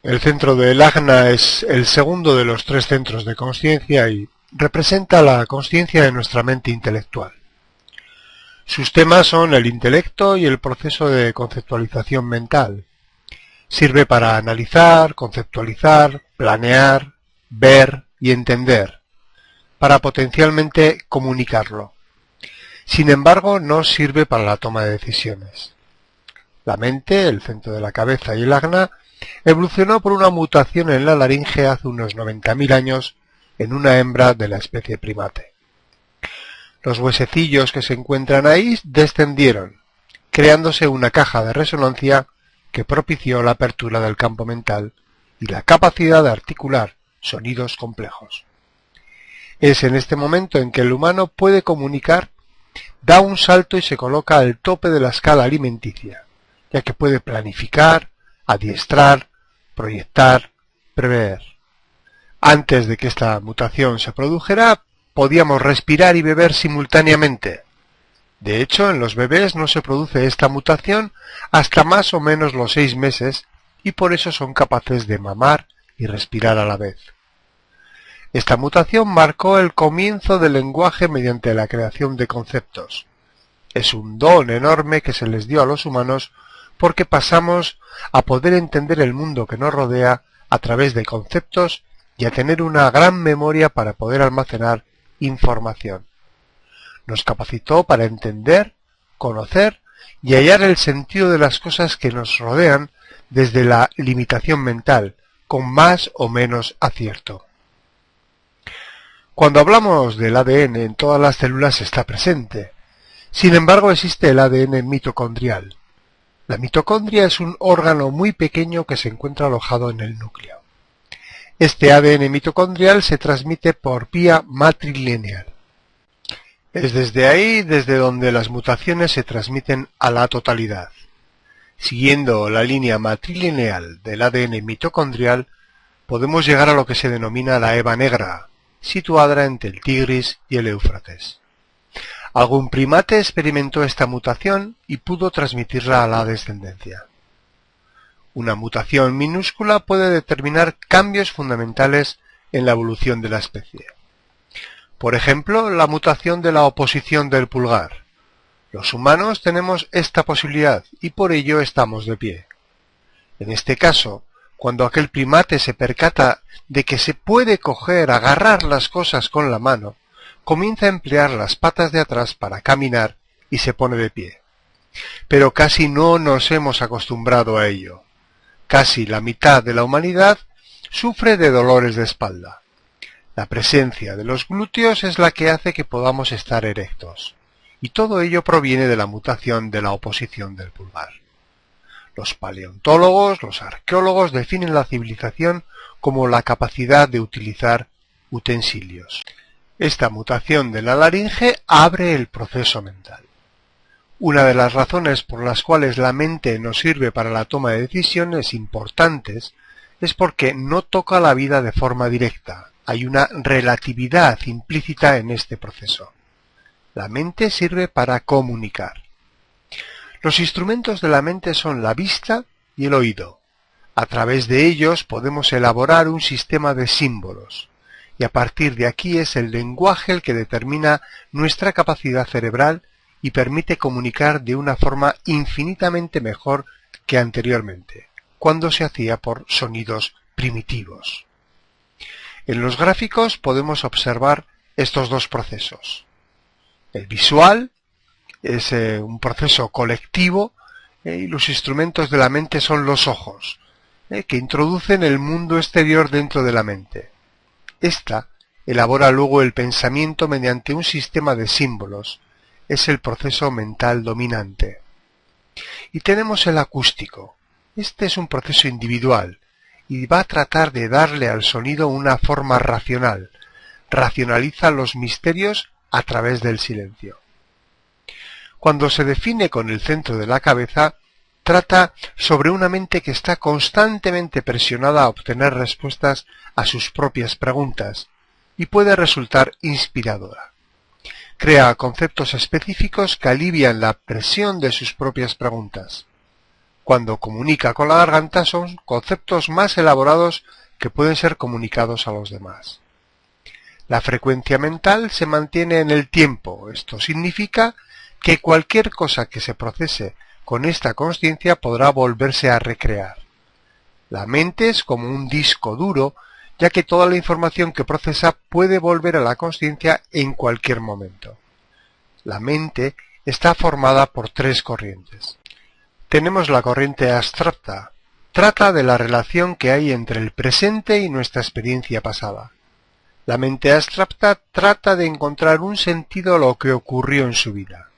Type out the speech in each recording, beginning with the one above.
El centro del ajna es el segundo de los tres centros de consciencia y representa la consciencia de nuestra mente intelectual. Sus temas son el intelecto y el proceso de conceptualización mental. Sirve para analizar, conceptualizar, planear, ver y entender, para potencialmente comunicarlo. Sin embargo, no sirve para la toma de decisiones. La mente, el centro de la cabeza y el ajna, evolucionó por una mutación en la laringe hace unos 90.000 años en una hembra de la especie primate. Los huesecillos que se encuentran ahí descendieron, creándose una caja de resonancia que propició la apertura del campo mental y la capacidad de articular sonidos complejos. Es en este momento en que el humano puede comunicar, da un salto y se coloca al tope de la escala alimenticia, ya que puede planificar, adiestrar, proyectar, prever. Antes de que esta mutación se produjera, podíamos respirar y beber simultáneamente. De hecho, en los bebés no se produce esta mutación hasta más o menos los 6 meses y por eso son capaces de mamar y respirar a la vez. Esta mutación marcó el comienzo del lenguaje mediante la creación de conceptos. Es un don enorme que se les dio a los humanos porque pasamos a poder entender el mundo que nos rodea a través de conceptos y a tener una gran memoria para poder almacenar información. Nos capacitó para entender, conocer y hallar el sentido de las cosas que nos rodean desde la limitación mental, con más o menos acierto. Cuando hablamos del ADN, en todas las células está presente. Sin embargo, existe el ADN mitocondrial. La mitocondria es un órgano muy pequeño que se encuentra alojado en el núcleo. Este ADN mitocondrial se transmite por vía matrilineal. Es desde ahí desde donde las mutaciones se transmiten a la totalidad. Siguiendo la línea matrilineal del ADN mitocondrial, podemos llegar a lo que se denomina la Eva negra, situada entre el Tigris y el Éufrates. Algún primate experimentó esta mutación y pudo transmitirla a la descendencia. Una mutación minúscula puede determinar cambios fundamentales en la evolución de la especie. Por ejemplo, la mutación de la oposición del pulgar. Los humanos tenemos esta posibilidad y por ello estamos de pie. En este caso, cuando aquel primate se percata de que se puede agarrar las cosas con la mano, comienza a emplear las patas de atrás para caminar y se pone de pie. Pero casi no nos hemos acostumbrado a ello. Casi la mitad de la humanidad sufre de dolores de espalda. La presencia de los glúteos es la que hace que podamos estar erectos, y todo ello proviene de la mutación de la oposición del pulgar. Los paleontólogos, los arqueólogos definen la civilización como la capacidad de utilizar utensilios. Esta mutación de la laringe abre el proceso mental. Una de las razones por las cuales la mente nos sirve para la toma de decisiones importantes es porque no toca la vida de forma directa. Hay una relatividad implícita en este proceso. La mente sirve para comunicar. Los instrumentos de la mente son la vista y el oído. A través de ellos podemos elaborar un sistema de símbolos. Y a partir de aquí es el lenguaje el que determina nuestra capacidad cerebral y permite comunicar de una forma infinitamente mejor que anteriormente, cuando se hacía por sonidos primitivos. En los gráficos podemos observar estos dos procesos. El visual es un proceso colectivo y los instrumentos de la mente son los ojos, que introducen el mundo exterior dentro de la mente. Esta elabora luego el pensamiento mediante un sistema de símbolos. Es el proceso mental dominante. Y tenemos el acústico. Este es un proceso individual y va a tratar de darle al sonido una forma racional. Racionaliza los misterios a través del silencio. Cuando se define con el centro de la cabeza, trata sobre una mente que está constantemente presionada a obtener respuestas a sus propias preguntas y puede resultar inspiradora. Crea conceptos específicos que alivian la presión de sus propias preguntas. Cuando comunica con la garganta son conceptos más elaborados que pueden ser comunicados a los demás. La frecuencia mental se mantiene en el tiempo. Esto significa que cualquier cosa que se procese con esta consciencia podrá volverse a recrear. La mente es como un disco duro, ya que toda la información que procesa puede volver a la consciencia en cualquier momento. La mente está formada por tres corrientes. Tenemos la corriente abstracta. Trata de la relación que hay entre el presente y nuestra experiencia pasada. La mente abstracta trata de encontrar un sentido a lo que ocurrió en su vida.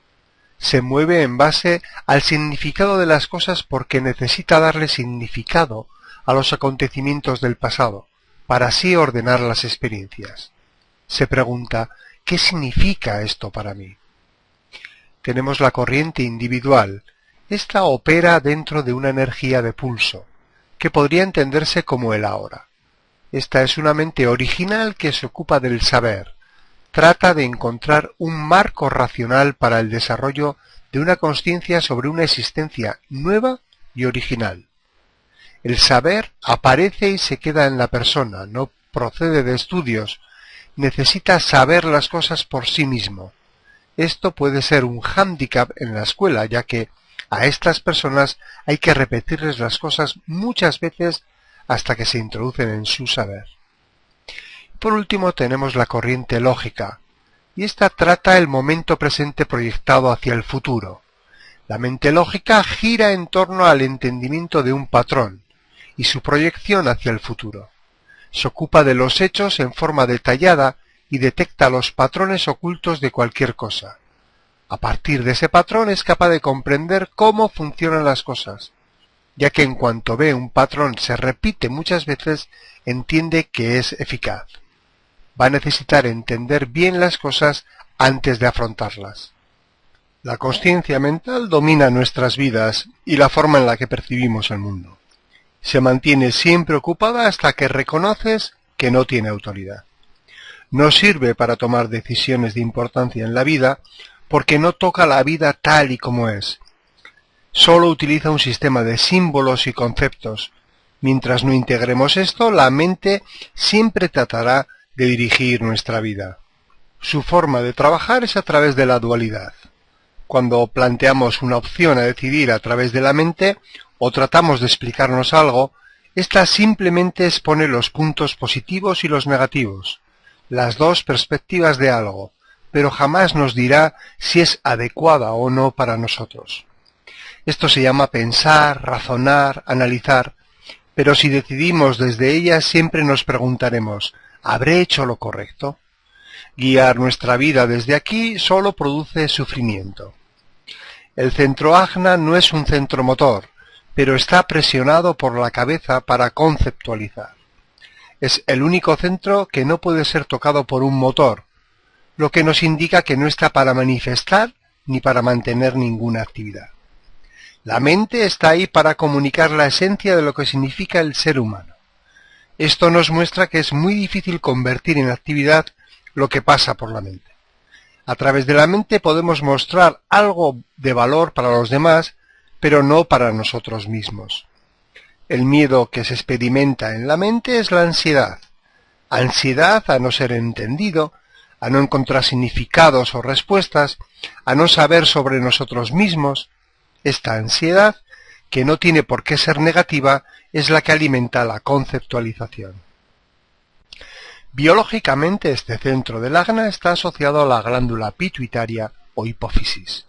Se mueve en base al significado de las cosas porque necesita darle significado a los acontecimientos del pasado, para así ordenar las experiencias. Se pregunta, ¿qué significa esto para mí? Tenemos la corriente individual. Esta opera dentro de una energía de pulso, que podría entenderse como el ahora. Esta es una mente original que se ocupa del saber. Trata de encontrar un marco racional para el desarrollo de una consciencia sobre una existencia nueva y original. El saber aparece y se queda en la persona, no procede de estudios, necesita saber las cosas por sí mismo. Esto puede ser un hándicap en la escuela, ya que a estas personas hay que repetirles las cosas muchas veces hasta que se introducen en su saber. Por último tenemos la corriente lógica, y esta trata el momento presente proyectado hacia el futuro. La mente lógica gira en torno al entendimiento de un patrón y su proyección hacia el futuro. Se ocupa de los hechos en forma detallada y detecta los patrones ocultos de cualquier cosa. A partir de ese patrón es capaz de comprender cómo funcionan las cosas, ya que en cuanto ve un patrón se repite muchas veces, entiende que es eficaz. Va a necesitar entender bien las cosas antes de afrontarlas. La consciencia mental domina nuestras vidas y la forma en la que percibimos el mundo. Se mantiene siempre ocupada hasta que reconoces que no tiene autoridad. No sirve para tomar decisiones de importancia en la vida porque no toca la vida tal y como es. Solo utiliza un sistema de símbolos y conceptos. Mientras no integremos esto, la mente siempre tratará de dirigir nuestra vida. Su forma de trabajar es a través de la dualidad. Cuando planteamos una opción a decidir a través de la mente o tratamos de explicarnos algo, ésta simplemente expone los puntos positivos y los negativos, las dos perspectivas de algo, pero jamás nos dirá si es adecuada o no para nosotros. Esto se llama pensar, razonar, analizar, pero si decidimos desde ella siempre nos preguntaremos, ¿habré hecho lo correcto? Guiar nuestra vida desde aquí solo produce sufrimiento. El centro ajna no es un centro motor, pero está presionado por la cabeza para conceptualizar. Es el único centro que no puede ser tocado por un motor, lo que nos indica que no está para manifestar ni para mantener ninguna actividad. La mente está ahí para comunicar la esencia de lo que significa el ser humano. Esto nos muestra que es muy difícil convertir en actividad lo que pasa por la mente. A través de la mente podemos mostrar algo de valor para los demás, pero no para nosotros mismos. El miedo que se experimenta en la mente es la ansiedad. Ansiedad a no ser entendido, a no encontrar significados o respuestas, a no saber sobre nosotros mismos. Esta ansiedad, que no tiene por qué ser negativa, es la que alimenta la conceptualización. Biológicamente, este centro del ajna está asociado a la glándula pituitaria o hipófisis.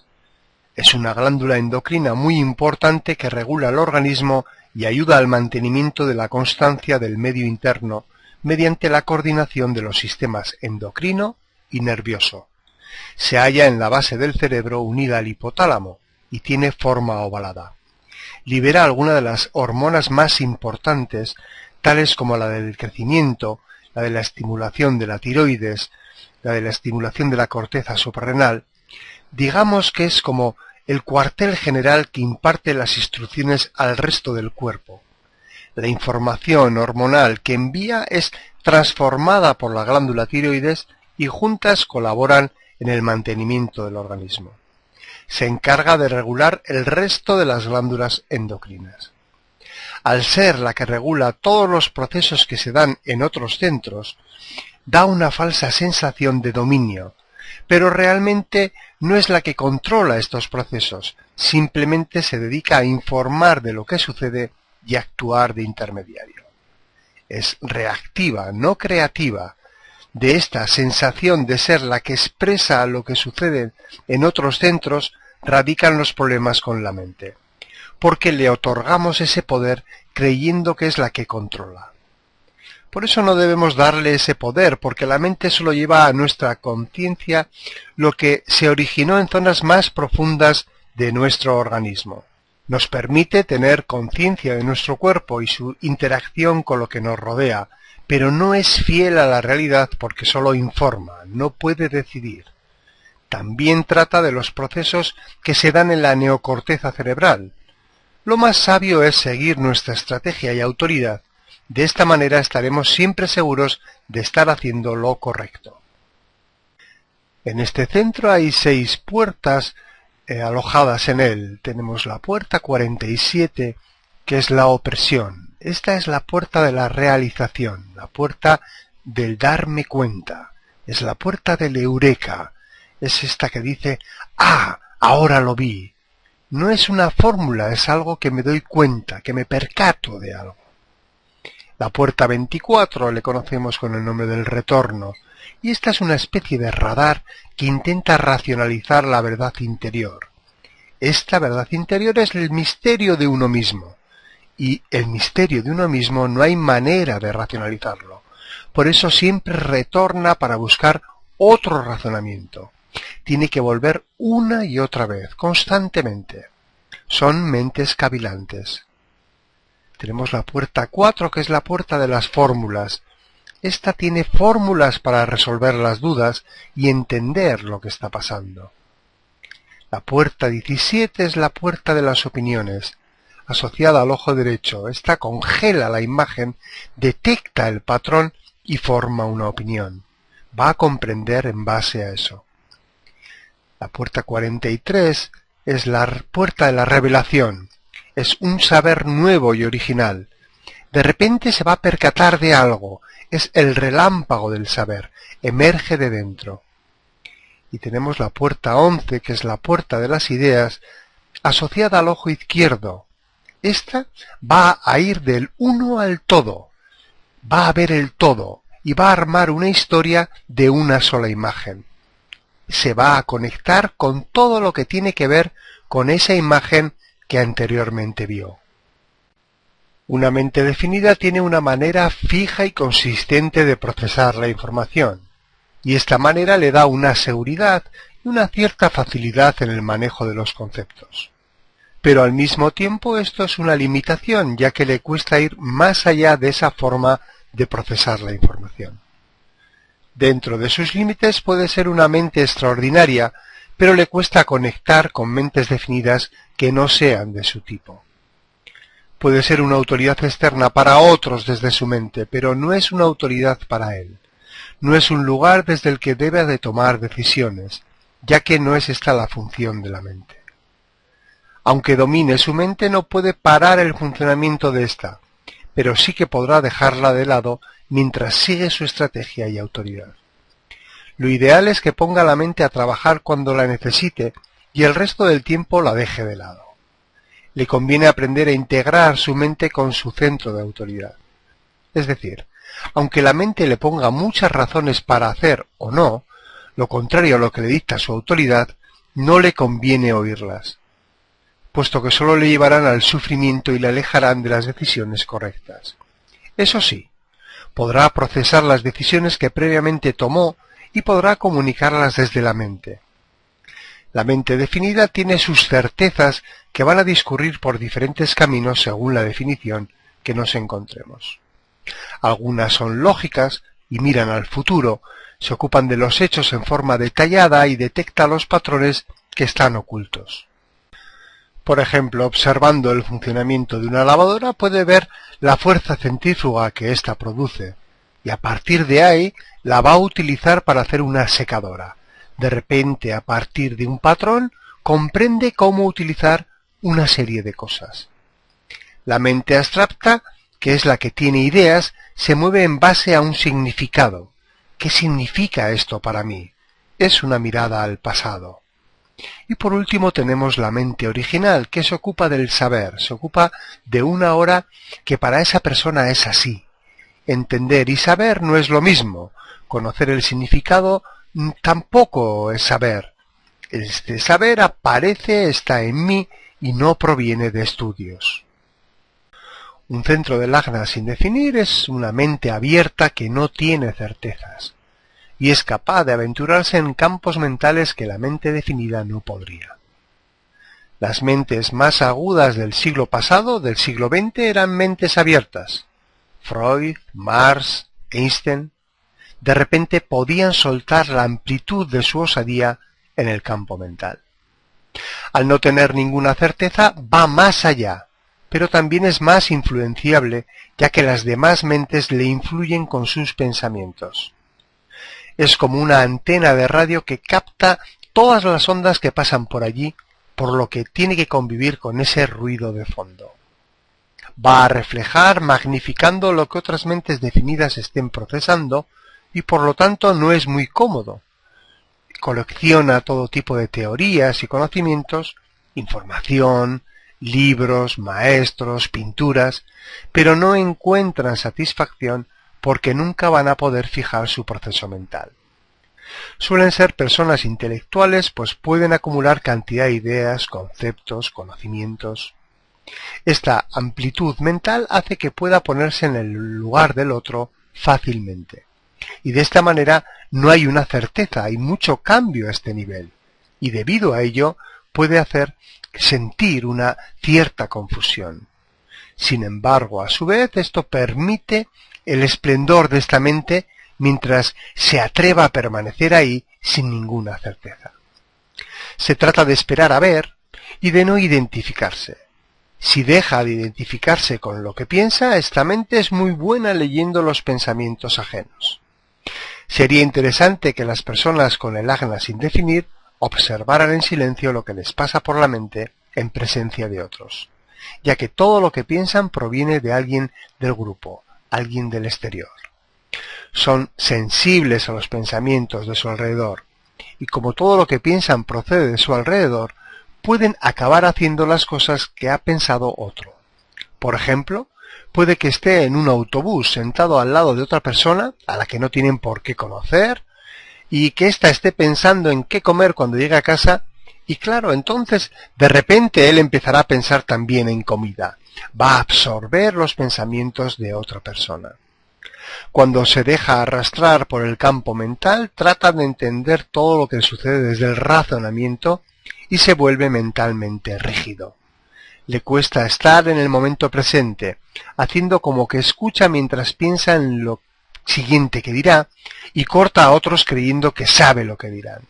Es una glándula endocrina muy importante que regula el organismo y ayuda al mantenimiento de la constancia del medio interno mediante la coordinación de los sistemas endocrino y nervioso. Se halla en la base del cerebro unida al hipotálamo y tiene forma ovalada. Libera algunas de las hormonas más importantes, tales como la del crecimiento, la de la estimulación de la tiroides, la de la estimulación de la corteza suprarrenal. Digamos que es como el cuartel general que imparte las instrucciones al resto del cuerpo. La información hormonal que envía es transformada por la glándula tiroides y juntas colaboran en el mantenimiento del organismo. se encarga de regular el resto de las glándulas endocrinas. Al ser la que regula todos los procesos que se dan en otros centros, da una falsa sensación de dominio, pero realmente no es la que controla estos procesos, simplemente se dedica a informar de lo que sucede y actuar de intermediario. Es reactiva, no creativa. De esta sensación de ser la que expresa lo que sucede en otros centros radican los problemas con la mente, porque le otorgamos ese poder creyendo que es la que controla. Por eso no debemos darle ese poder, porque la mente solo lleva a nuestra conciencia lo que se originó en zonas más profundas de nuestro organismo. Nos permite tener conciencia de nuestro cuerpo y su interacción con lo que nos rodea, pero no es fiel a la realidad porque solo informa, no puede decidir. También trata de los procesos que se dan en la neocorteza cerebral. Lo más sabio es seguir nuestra estrategia y autoridad. De esta manera estaremos siempre seguros de estar haciendo lo correcto. En este centro hay 6 puertas alojadas en él. Tenemos la puerta 47, que es la opresión. Esta es la puerta de la realización, la puerta del darme cuenta. Es la puerta del eureka. Es esta que dice, ¡ah! Ahora lo vi. No es una fórmula, es algo que me doy cuenta, que me percato de algo. La puerta 24 le conocemos con el nombre del retorno, y esta es una especie de radar que intenta racionalizar la verdad interior. Esta verdad interior es el misterio de uno mismo, y el misterio de uno mismo no hay manera de racionalizarlo. Por eso siempre retorna para buscar otro razonamiento. Tiene que volver una y otra vez, constantemente. Son mentes cavilantes. Tenemos la puerta 4, que es la puerta de las fórmulas. Esta tiene fórmulas para resolver las dudas y entender lo que está pasando. La puerta 17 es la puerta de las opiniones, asociada al ojo derecho. Esta congela la imagen, detecta el patrón y forma una opinión. Va a comprender en base a eso. La puerta 43 es la puerta de la revelación. Es un saber nuevo y original. De repente se va a percatar de algo. Es el relámpago del saber. Emerge de dentro. Y tenemos la puerta 11, que es la puerta de las ideas, asociada al ojo izquierdo. Esta va a ir del uno al todo. Va a ver el todo y va a armar una historia de una sola imagen. Se va a conectar con todo lo que tiene que ver con esa imagen que anteriormente vio. Una mente definida tiene una manera fija y consistente de procesar la información, y esta manera le da una seguridad y una cierta facilidad en el manejo de los conceptos. Pero al mismo tiempo esto es una limitación, ya que le cuesta ir más allá de esa forma de procesar la información. Dentro de sus límites puede ser una mente extraordinaria, pero le cuesta conectar con mentes definidas que no sean de su tipo. Puede ser una autoridad externa para otros desde su mente, pero no es una autoridad para él. No es un lugar desde el que debe de tomar decisiones, ya que no es esta la función de la mente. Aunque domine su mente, no puede parar el funcionamiento de ésta, pero sí que podrá dejarla de lado mientras sigue su estrategia y autoridad. Lo ideal es que ponga la mente a trabajar cuando la necesite y el resto del tiempo la deje de lado. Le conviene aprender a integrar su mente con su centro de autoridad. Es decir, aunque la mente le ponga muchas razones para hacer o no, lo contrario a lo que le dicta su autoridad, no le conviene oírlas, puesto que solo le llevarán al sufrimiento y le alejarán de las decisiones correctas. Eso sí, podrá procesar las decisiones que previamente tomó y podrá comunicarlas desde la mente. La mente definida tiene sus certezas que van a discurrir por diferentes caminos según la definición que nos encontremos. Algunas son lógicas y miran al futuro, se ocupan de los hechos en forma detallada y detecta los patrones que están ocultos. Por ejemplo, observando el funcionamiento de una lavadora puede ver la fuerza centrífuga que ésta produce, y a partir de ahí la va a utilizar para hacer una secadora. De repente, a partir de un patrón, comprende cómo utilizar una serie de cosas. La mente abstracta, que es la que tiene ideas, se mueve en base a un significado. ¿Qué significa esto para mí? Es una mirada al pasado. Y por último tenemos la mente original, que se ocupa del saber, se ocupa de una hora que para esa persona es así. Entender y saber no es lo mismo. Conocer el significado tampoco es saber. Este saber aparece, está en mí y no proviene de estudios. Un centro del ajna sin definir es una mente abierta que no tiene certezas y es capaz de aventurarse en campos mentales que la mente definida no podría. Las mentes más agudas del siglo pasado, del siglo XX, eran mentes abiertas. Freud, Marx, Einstein, de repente podían soltar la amplitud de su osadía en el campo mental. Al no tener ninguna certeza, va más allá, pero también es más influenciable, ya que las demás mentes le influyen con sus pensamientos. Es como una antena de radio que capta todas las ondas que pasan por allí, por lo que tiene que convivir con ese ruido de fondo. Va a reflejar magnificando lo que otras mentes definidas estén procesando y por lo tanto no es muy cómodo. Colecciona todo tipo de teorías y conocimientos, información, libros, maestros, pinturas, pero no encuentran satisfacción porque nunca van a poder fijar su proceso mental. Suelen ser personas intelectuales, pues pueden acumular cantidad de ideas, conceptos, conocimientos. Esta amplitud mental hace que pueda ponerse en el lugar del otro fácilmente. Y de esta manera no hay una certeza, hay mucho cambio a este nivel. Y debido a ello puede hacer sentir una cierta confusión. Sin embargo, a su vez, esto permite el esplendor de esta mente mientras se atreva a permanecer ahí sin ninguna certeza. Se trata de esperar a ver y de no identificarse. Si deja de identificarse con lo que piensa, esta mente es muy buena leyendo los pensamientos ajenos. Sería interesante que las personas con el ajna sin definir observaran en silencio lo que les pasa por la mente en presencia de otros, ya que todo lo que piensan proviene de alguien del grupo, alguien del exterior. Son sensibles a los pensamientos de su alrededor, y como todo lo que piensan procede de su alrededor, pueden acabar haciendo las cosas que ha pensado otro. Por ejemplo, puede que esté en un autobús sentado al lado de otra persona a la que no tienen por qué conocer, y que ésta esté pensando en qué comer cuando llegue a casa, y claro, entonces de repente él empezará a pensar también en comida. Va a absorber los pensamientos de otra persona. Cuando se deja arrastrar por el campo mental, trata de entender todo lo que sucede desde el razonamiento y se vuelve mentalmente rígido. Le cuesta estar en el momento presente, haciendo como que escucha mientras piensa en lo siguiente que dirá y corta a otros creyendo que sabe lo que dirán.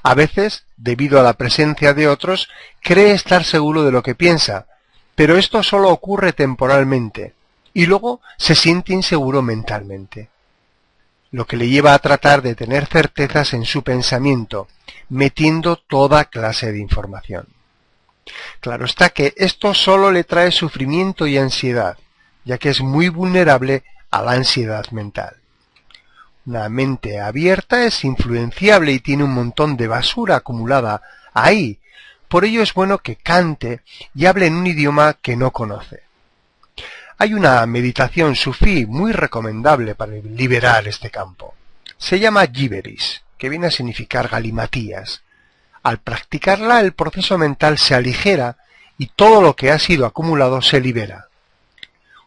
A veces, debido a la presencia de otros, cree estar seguro de lo que piensa, pero esto solo ocurre temporalmente, y luego se siente inseguro mentalmente, lo que le lleva a tratar de tener certezas en su pensamiento, metiendo toda clase de información. Claro está que esto solo le trae sufrimiento y ansiedad, ya que es muy vulnerable a la ansiedad mental. Una mente abierta es influenciable y tiene un montón de basura acumulada ahí. Por ello es bueno que cante y hable en un idioma que no conoce. Hay una meditación sufí muy recomendable para liberar este campo. Se llama Gibberish, que viene a significar galimatías. Al practicarla, el proceso mental se aligera y todo lo que ha sido acumulado se libera.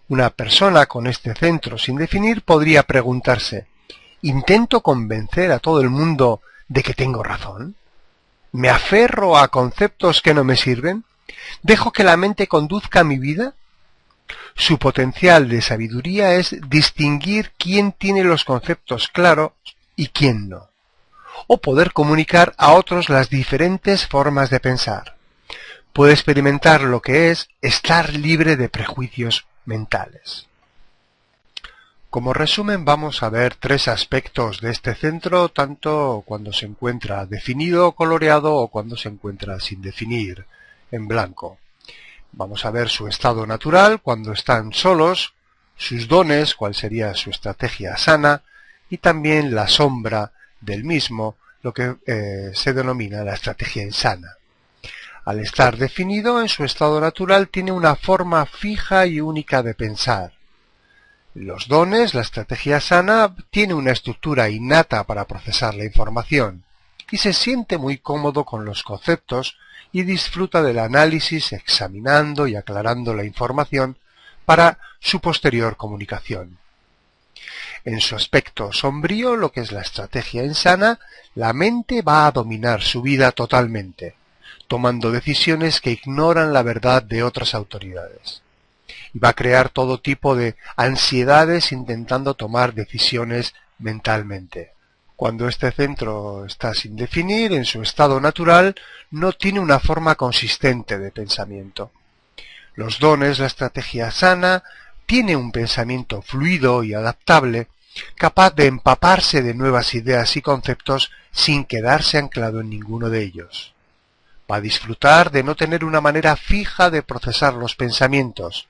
Una persona con este centro sin definir podría preguntarse: ¿intento convencer a todo el mundo de que tengo razón? ¿Me aferro a conceptos que no me sirven? ¿Dejo que la mente conduzca mi vida? Su potencial de sabiduría es distinguir quién tiene los conceptos claros y quién no, o poder comunicar a otros las diferentes formas de pensar. Puede experimentar lo que es estar libre de prejuicios mentales. Como resumen vamos a ver tres aspectos de este centro, tanto cuando se encuentra definido o coloreado o cuando se encuentra sin definir, en blanco. Vamos a ver su estado natural, cuando están solos, sus dones, cuál sería su estrategia sana, y también la sombra del mismo, lo que se denomina la estrategia insana. Al estar definido en su estado natural tiene una forma fija y única de pensar. Los dones, la estrategia sana, tiene una estructura innata para procesar la información y se siente muy cómodo con los conceptos y disfruta del análisis examinando y aclarando la información para su posterior comunicación. En su aspecto sombrío, lo que es la estrategia insana, la mente va a dominar su vida totalmente, tomando decisiones que ignoran la verdad de otras autoridades. Y va a crear todo tipo de ansiedades intentando tomar decisiones mentalmente. Cuando este centro está sin definir, en su estado natural, no tiene una forma consistente de pensamiento. Los dones, la estrategia sana, tiene un pensamiento fluido y adaptable, capaz de empaparse de nuevas ideas y conceptos sin quedarse anclado en ninguno de ellos. Va a disfrutar de no tener una manera fija de procesar los pensamientos.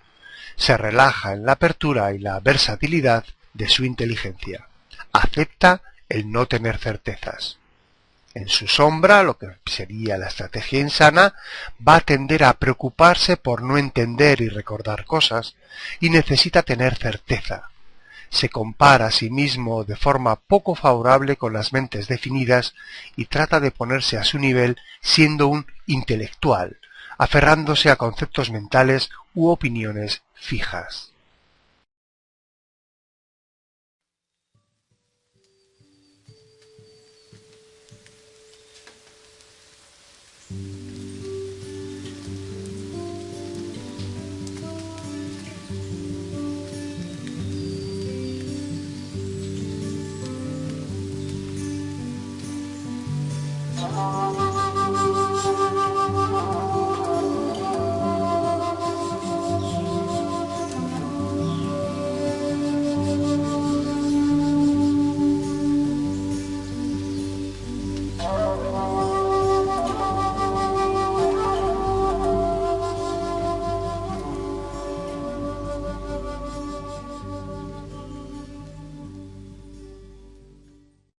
Se relaja en la apertura y la versatilidad de su inteligencia. Acepta el no tener certezas. En su sombra, lo que sería la estrategia insana, va a tender a preocuparse por no entender y recordar cosas, y necesita tener certeza. Se compara a sí mismo de forma poco favorable con las mentes definidas y trata de ponerse a su nivel siendo un intelectual, aferrándose a conceptos mentales u opiniones fijas.